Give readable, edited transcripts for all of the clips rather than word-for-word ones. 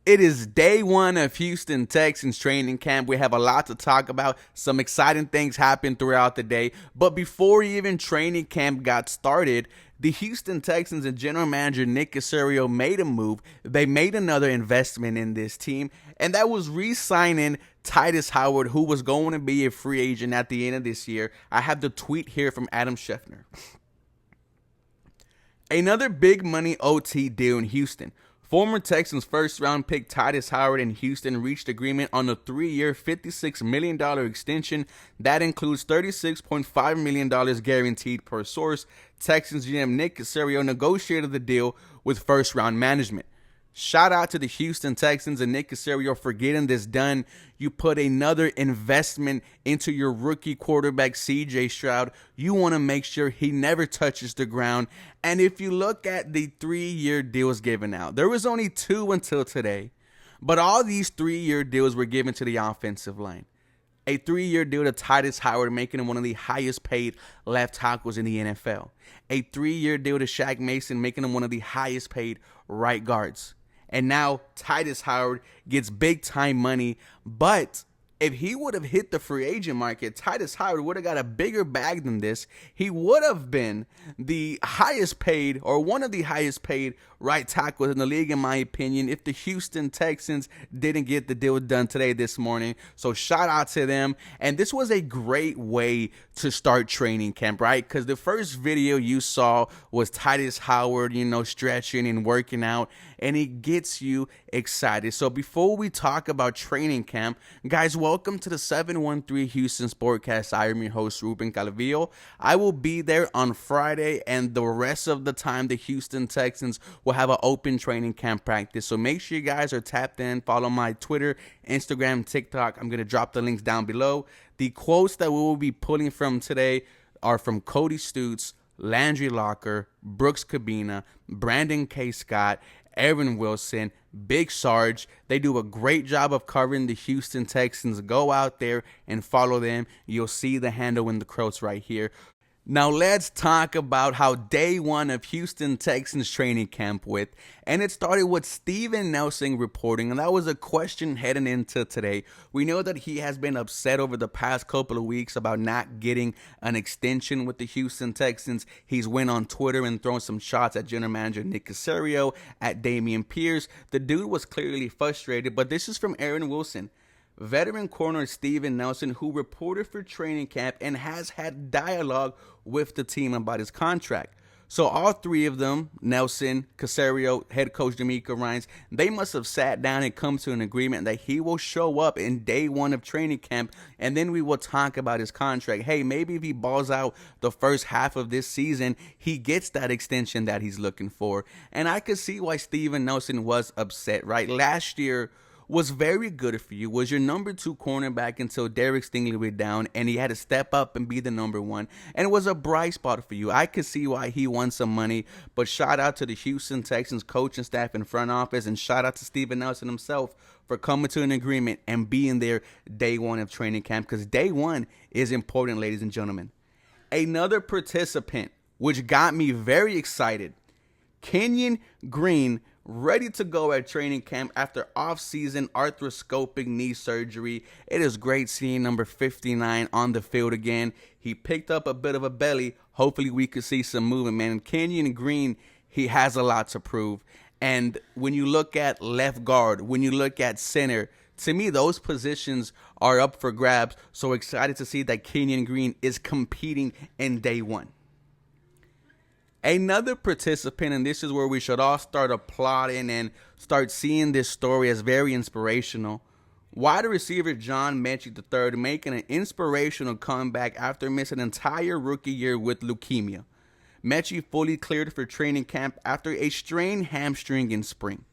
It is day one of Houston Texans training camp. We have a lot to talk about. Some exciting things happened throughout the day. But before even training camp got started, the Houston Texans and general manager Nick Caserio made a move. They made another investment in this team, and that was re-signing Tytus Howard, who was going to be a free agent at the end of this year. I have the tweet here from Adam Schefter. Another big money OT deal in Houston. Former Texans first-round pick Tytus Howard and Houston reached agreement on a 3-year, $56 million extension. That includes $36.5 million guaranteed per source. Texans GM Nick Caserio negotiated the deal with first-round management. Shout out to the Houston Texans and Nick Caserio for getting this done. You put another investment into your rookie quarterback, C.J. Stroud. You want to make sure he never touches the ground. And if you look at the 3-year deals given out, there was only 2 until today. But all these 3-year deals were given to the offensive line. A 3-year deal to Tytus Howard, making him one of the highest paid left tackles in the NFL. A 3-year deal to Shaq Mason, making him one of the highest paid right guards. And now Tytus Howard gets big time money. But if he would have hit the free agent market, Tytus Howard would have got a bigger bag than this. He would have been the highest paid, or one of the highest paid right tackles in the league, in my opinion, if the Houston Texans didn't get the deal done today, this morning. So shout out to them. And this was a great way to start training camp, right? Because the first video you saw was Tytus Howard, stretching and working out, and it gets you excited. So before we talk about training camp, guys, welcome to the 713 Houston Sportcast. I am your host, Ruben Calvillo. I will be there on Friday, and the rest of the time, the Houston Texans will have an open training camp practice. So make sure you guys are tapped in. Follow my Twitter, Instagram, TikTok. I'm going to drop the links down below. The quotes that we will be pulling from today are from Cody Stutes, Landry Locker, Brooks Cabina, Brandon K. Scott, Aaron Wilson, Big Sarge. They do a great job of covering the Houston Texans. Go out there and follow them. You'll see the handle in the quotes right here. Now let's talk about how day one of Houston Texans training camp went. And it started with Steven Nelson reporting, and that was a question heading into today. We know that he has been upset over the past couple of weeks about not getting an extension with the Houston Texans. He's went on Twitter and thrown some shots at general manager Nick Caserio, at Damian Pierce. The dude was clearly frustrated, but this is from Aaron Wilson. Veteran corner Steven Nelson, who reported for training camp and has had dialogue with the team about his contract. So all three of them, Nelson, Caserio, head coach D'Amico Ryans, they must have sat down and come to an agreement that he will show up in day one of training camp, and then we will talk about his contract. Hey, maybe if he balls out the first half of this season, he gets that extension that he's looking for. And I could see why Steven Nelson was upset, right? Last year was very good for you, was your number 2 cornerback until Derek Stingley went down, and he had to step up and be the number 1, and it was a bright spot for you. I could see why he won some money, but shout out to the Houston Texans coaching staff and front office, and shout out to Steven Nelson himself for coming to an agreement and being there day one of training camp, because day one is important, ladies and gentlemen. Another participant, which got me very excited, Kenyon Green, ready to go at training camp after off-season arthroscopic knee surgery. It is great seeing number 59 on the field again. He picked up a bit of a belly. Hopefully we could see some movement, man. Kenyon Green, he has a lot to prove. And when you look at left guard, when you look at center, to me, those positions are up for grabs. So excited to see that Kenyon Green is competing in day one. Another participant, and this is where we should all start applauding and start seeing this story as very inspirational. Wide receiver John Mechie III making an inspirational comeback after missing an entire rookie year with leukemia. Mechie fully cleared for training camp after a strained hamstring in spring.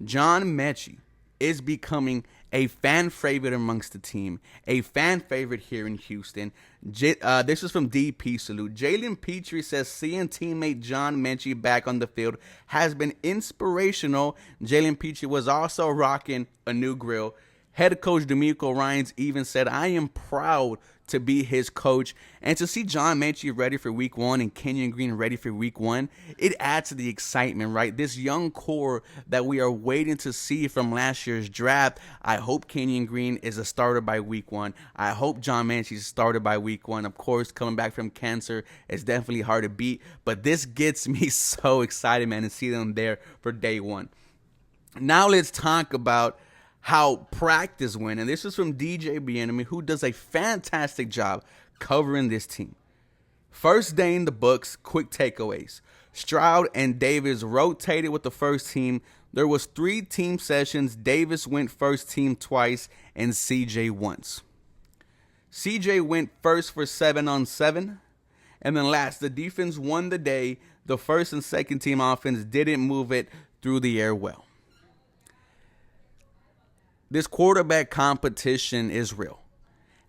John Mechie is becoming a fan favorite amongst the team, a fan favorite here in Houston. This is from DP Salute. Jalen Petrie says seeing teammate John Mechie back on the field has been inspirational. Jalen Petrie was also rocking a new grill. Head coach D'Amico Ryans even said, "I am proud to be his coach." And to see John Mechie ready for week one and Kenyon Green ready for week one, it adds to the excitement, right? This young core that we are waiting to see from last year's draft. I hope Kenyon Green is a starter by week one. I hope John Mechie is a starter by week one. Of course, coming back from cancer is definitely hard to beat, but this gets me so excited, man, to see them there for day one. Now let's talk about how practice went. And this is from DJ Bieniemy, who does a fantastic job covering this team. First day in the books, quick takeaways. Stroud and Davis rotated with the first team. There was 3 team sessions. Davis went first team twice and CJ once. CJ went first for 7-on-7. And then last, the defense won the day. The first and second team offense didn't move it through the air well. This quarterback competition is real.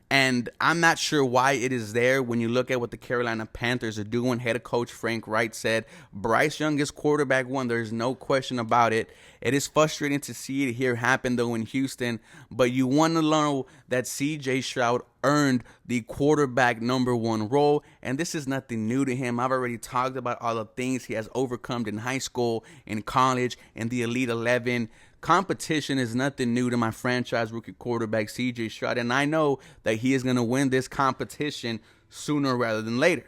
And I'm not sure why it is there when you look at what the Carolina Panthers are doing. Head coach Frank Wright said Bryce Young is quarterback one. There's no question about it. It is frustrating to see it here happen, though, in Houston. But you want to know that C.J. Stroud earned the quarterback number 1 role. And this is nothing new to him. I've already talked about all the things he has overcome in high school, in college, in the Elite 11. Competition is nothing new to my franchise rookie quarterback, C.J. Stroud, and I know that he is going to win this competition sooner rather than later.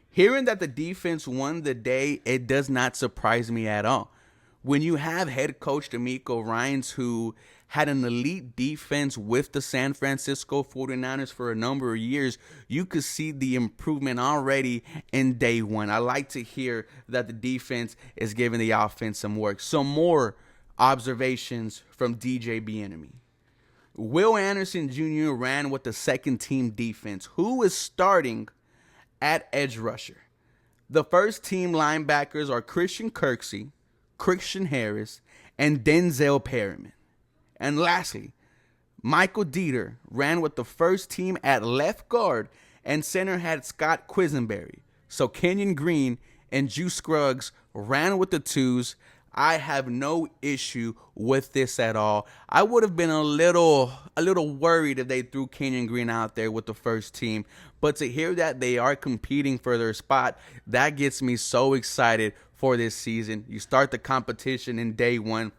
Hearing that the defense won the day, it does not surprise me at all. When you have head coach D'Amico Ryans, who had an elite defense with the San Francisco 49ers for a number of years, you could see the improvement already in day one. I like to hear that the defense is giving the offense some work. Some more observations from DJ Bieniemy. Will Anderson Jr. ran with the second team defense. Who is starting at edge rusher? The first team linebackers are Christian Kirksey, Christian Harris, and Denzel Perryman. And lastly, Michael Dieter ran with the first team at left guard, and center had Scott Quisenberry. So Kenyon Green and Juice Scruggs ran with the twos. I have no issue with this at all. I would have been a little worried if they threw Kenyon Green out there with the first team. But to hear that they are competing for their spot, that gets me so excited for this season. You start the competition in day one.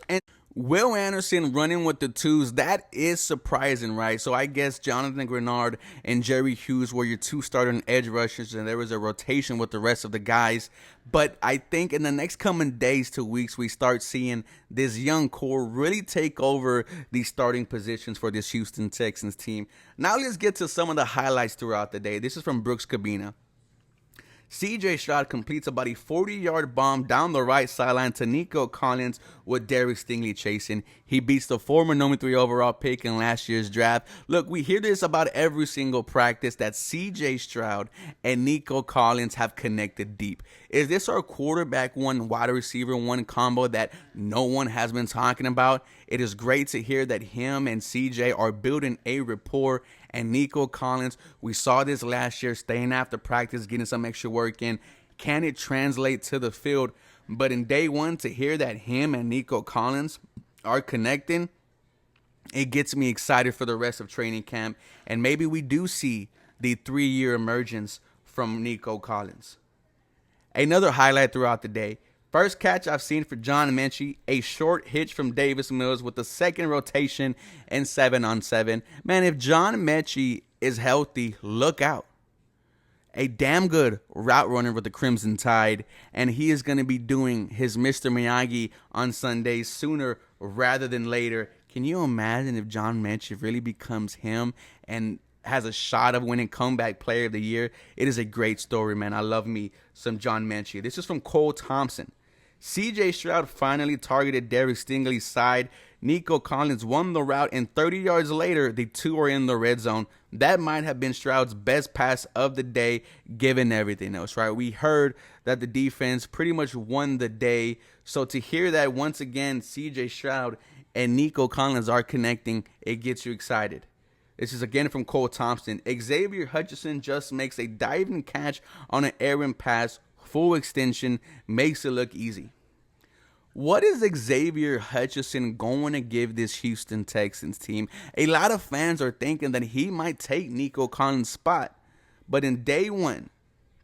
And Will Anderson running with the twos, that is surprising, right? So I guess Jonathan Grenard and Jerry Hughes were your 2 starting edge rushers, and there was a rotation with the rest of the guys. But I think in the next coming days to weeks, we start seeing this young core really take over the starting positions for this Houston Texans team. Now let's get to some of the highlights throughout the day. This is from Brooks Cabina. C.J. Stroud completes about a 40-yard bomb down the right sideline to Nico Collins with Derek Stingley chasing. He beats the former number 3 overall pick in last year's draft. Look, we hear this about every single practice that C.J. Stroud and Nico Collins have connected deep. Is this our quarterback 1, wide receiver 1 combo that no one has been talking about? It is great to hear that him and C.J. are building a rapport. And Nico Collins, we saw this last year, staying after practice, getting some extra work in. Can it translate to the field? But in day one, to hear that him and Nico Collins are connecting, it gets me excited for the rest of training camp. And maybe we do see the 3-year emergence from Nico Collins. Another highlight throughout the day. First catch I've seen for John Mechie, a short hitch from Davis Mills with the second rotation and 7-on-7. Man, if John Mechie is healthy, look out. A damn good route runner with the Crimson Tide, and he is going to be doing his Mr. Miyagi on Sundays sooner rather than later. Can you imagine if John Mechie really becomes him and has a shot of winning Comeback Player of the Year? It is a great story, man. I love me some John Mechie. This is from Cole Thompson. C.J. Stroud finally targeted Derek Stingley's side. Nico Collins won the route, and 30 yards later, the two are in the red zone. That might have been Stroud's best pass of the day, given everything else, right? We heard that the defense pretty much won the day. So to hear that once again, C.J. Stroud and Nico Collins are connecting, it gets you excited. This is again from Cole Thompson. Xavier Hutchinson just makes a diving catch on an errant pass. Full extension, makes it look easy. What is Xavier Hutchinson going to give this Houston Texans team? A lot of fans are thinking that he might take Nico Collins' spot. But in day one,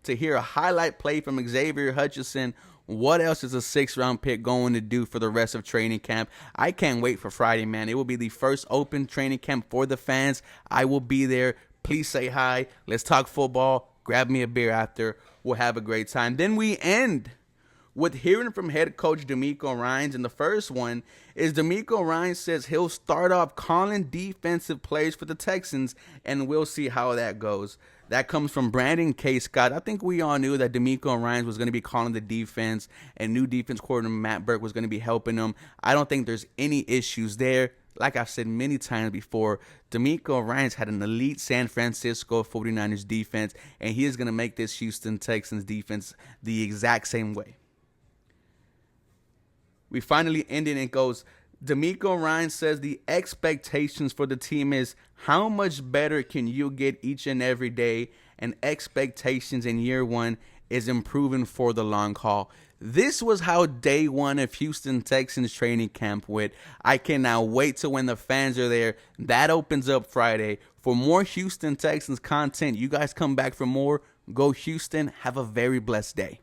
to hear a highlight play from Xavier Hutchinson, what else is a 6th-round pick going to do for the rest of training camp? I can't wait for Friday, man. It will be the first open training camp for the fans. I will be there. Please say hi. Let's talk football. Grab me a beer after. We'll have a great time. Then we end with hearing from head coach D'Amico Ryans. And the first one is D'Amico Ryans says he'll start off calling defensive plays for the Texans, and we'll see how that goes. That comes from Brandon K. Scott. I think we all knew that D'Amico Ryans was going to be calling the defense, and new defense coordinator Matt Burke was going to be helping them. I don't think there's any issues there. Like I've said many times before, D'Amico Ryans had an elite San Francisco 49ers defense, and he is going to make this Houston Texans defense the exact same way. We finally end it, and it goes, D'Amico Ryans says the expectations for the team is how much better can you get each and every day, and expectations in year one is improving for the long haul. This was how day one of Houston Texans training camp went. I cannot wait till when the fans are there. That opens up Friday. For more Houston Texans content, you guys come back for more. Go Houston. Have a very blessed day.